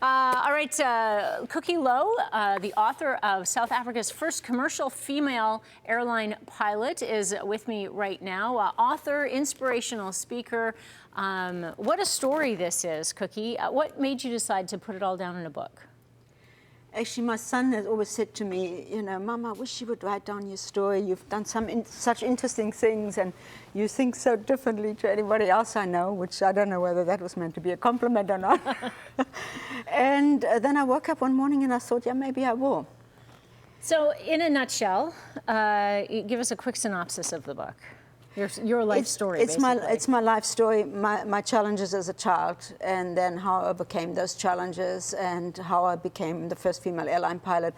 All right, Kucki Low, the author of South Africa's first commercial female airline pilot, is with me right now. Author, inspirational speaker. What a story this is, Kucki. What made you decide to put it all down in a book? Actually, my son has always said to me, you know, Mom, I wish you would write down your story. You've done such interesting things, and you think so differently to anybody else I know, which I don't know whether that was meant to be a compliment or not. And then I woke up one morning and I thought, yeah, maybe I will. So, in a nutshell, give us a quick synopsis of the book. Your life story, basically. It's my life story, my challenges as a child, and then how I overcame those challenges and how I became the first female airline pilot.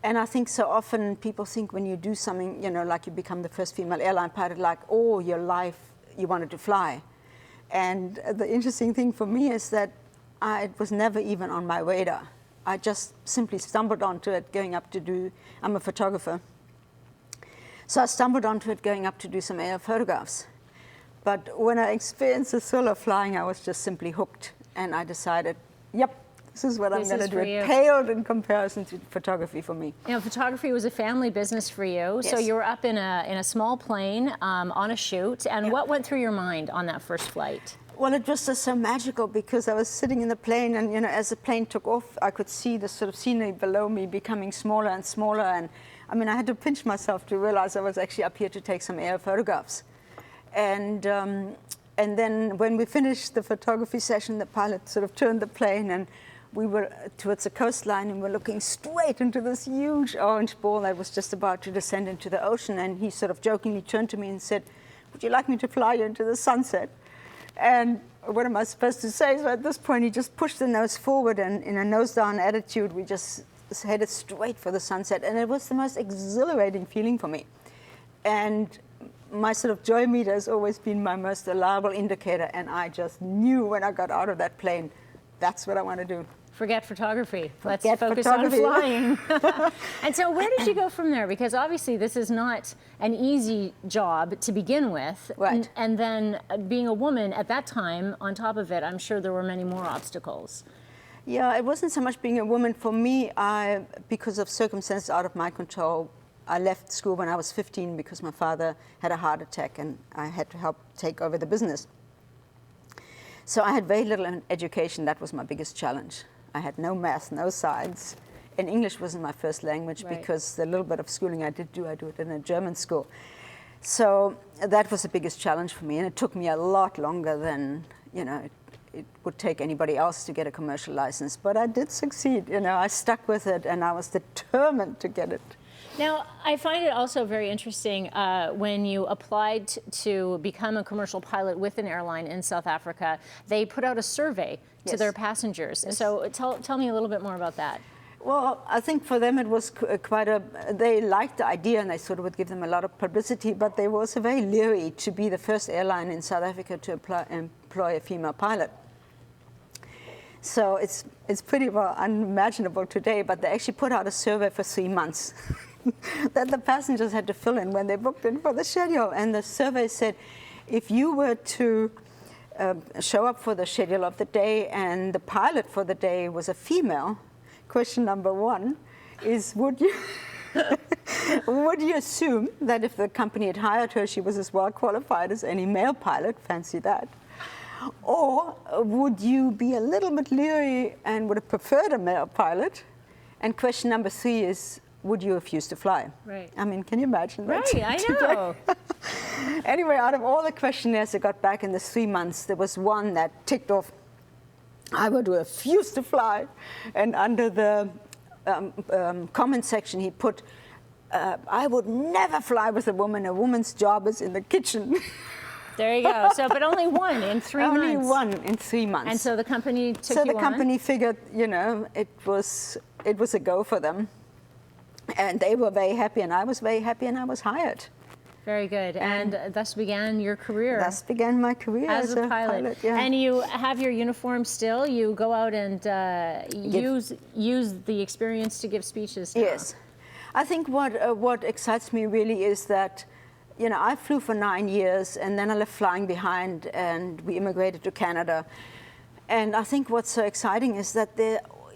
And I think so often people think when you do something, you know, like you become the first female airline pilot, like all your life you wanted to fly. And the interesting thing for me is that it was never even on my radar. I just simply stumbled onto it going up to do, I'm a photographer. So I stumbled onto it going up to do some air photographs. But when I experienced the thrill of flying, I was just simply hooked. And I decided, yep, this is what I'm going to do. It paled in comparison to photography for me. You know, photography was a family business for you. Yes. So you were up in a small plane on a shoot. And what went through your mind on that first flight? Well, it was just so magical because I was sitting in the plane, and you know, as the plane took off, I could see the sort of scenery below me becoming smaller and smaller. And I mean, I had to pinch myself to realize I was actually up here to take some air photographs. And then when we finished the photography session, the pilot sort of turned the plane, and we were towards the coastline, and we're looking straight into this huge orange ball that was just about to descend into the ocean. And he sort of jokingly turned to me and said, "Would you like me to fly you into the sunset?" And what am I supposed to say? So at this point, he just pushed the nose forward, and in a nose-down attitude, we just headed straight for the sunset. And it was the most exhilarating feeling for me. And my sort of joy meter has always been my most reliable indicator. And I just knew when I got out of that plane, that's what I want to do. Forget photography. Let's focus on flying. And so where did you go from there? Because obviously this is not an easy job to begin with. Right. And then being a woman at that time, on top of it, I'm sure there were many more obstacles. Yeah, it wasn't so much being a woman. For me, because of circumstances out of my control, I left school when I was 15 because my father had a heart attack and I had to help take over the business. So I had very little education. That was my biggest challenge. I had no math, no science, and English wasn't my first language because the little bit of schooling I do it in a German school. So that was the biggest challenge for me, and it took me a lot longer than, you know, it would take anybody else to get a commercial license. But I did succeed, you know, I stuck with it, and I was determined to get it. Now, I find it also very interesting when you applied to become a commercial pilot with an airline in South Africa, they put out a survey to their passengers. Yes. So tell me a little bit more about that. Well, I think for them it was they liked the idea and they sort of would give them a lot of publicity, but they were also very leery to be the first airline in South Africa to employ a female pilot. So it's pretty well unimaginable today, but they actually put out a survey for 3 months that the passengers had to fill in when they booked in for the schedule. And the survey said, if you were to show up for the schedule of the day and the pilot for the day was a female, question number 1 is, would you would you assume that if the company had hired her, she was as well qualified as any male pilot? Fancy that. Or would you be a little bit leery and would have preferred a male pilot? And question number 3 is, would you refuse to fly? Right. I mean, can you imagine that? Right, I know. Anyway, out of all the questionnaires I got back in the 3 months, there was one that ticked off, I would refuse to fly. And under the comment section, he put, I would never fly with a woman. A woman's job is in the kitchen. There you go. So, but only one in 3 months. Only one in 3 months. And so the company took you on? So the company figured, you know, it was a go for them. And they were very happy, and I was very happy, and I was hired. Very good. And thus began your career. Thus began my career as a pilot. Yeah. And you have your uniform still? You go out and use the experience to give speeches now. Yes. I think what excites me really is that, you know, I flew for 9 years, and then I left flying behind, and we immigrated to Canada. And I think what's so exciting is that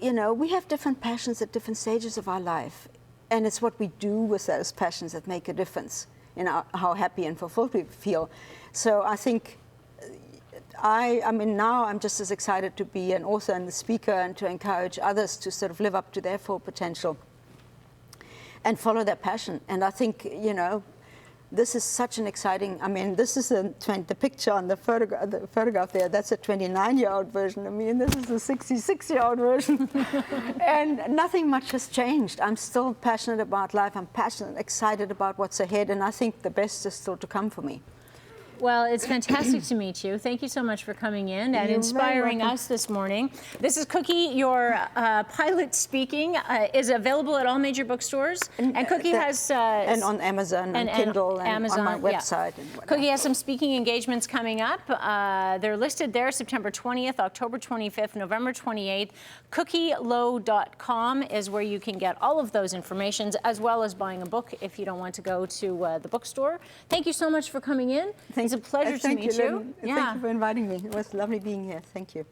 you know, we have different passions at different stages of our life. And it's what we do with those passions that make a difference in how happy and fulfilled we feel. So I think I mean, now I'm just as excited to be an author and a speaker and to encourage others to sort of live up to their full potential and follow their passion. And I think, you know, this is such an exciting, I mean, this is the picture on the photograph there, that's a 29-year-old version of me, and this is a 66-year-old version. And nothing much has changed. I'm still passionate about life. I'm passionate, excited about what's ahead, and I think the best is still to come for me. Well, it's fantastic to meet you. Thank you so much for coming in and inspiring us this morning. This is Kucki. Your pilot speaking is available at all major bookstores. And Kucki has... and on Amazon and Kindle and Amazon, on my website. Yeah. And Kucki has some speaking engagements coming up. They're listed there September 20th, October 25th, November 28th. KuckiLow.com is where you can get all of those informations, as well as buying a book if you don't want to go to the bookstore. Thank you so much for coming in. It's a pleasure to meet you. Thank you for inviting me. It was lovely being here. Thank you.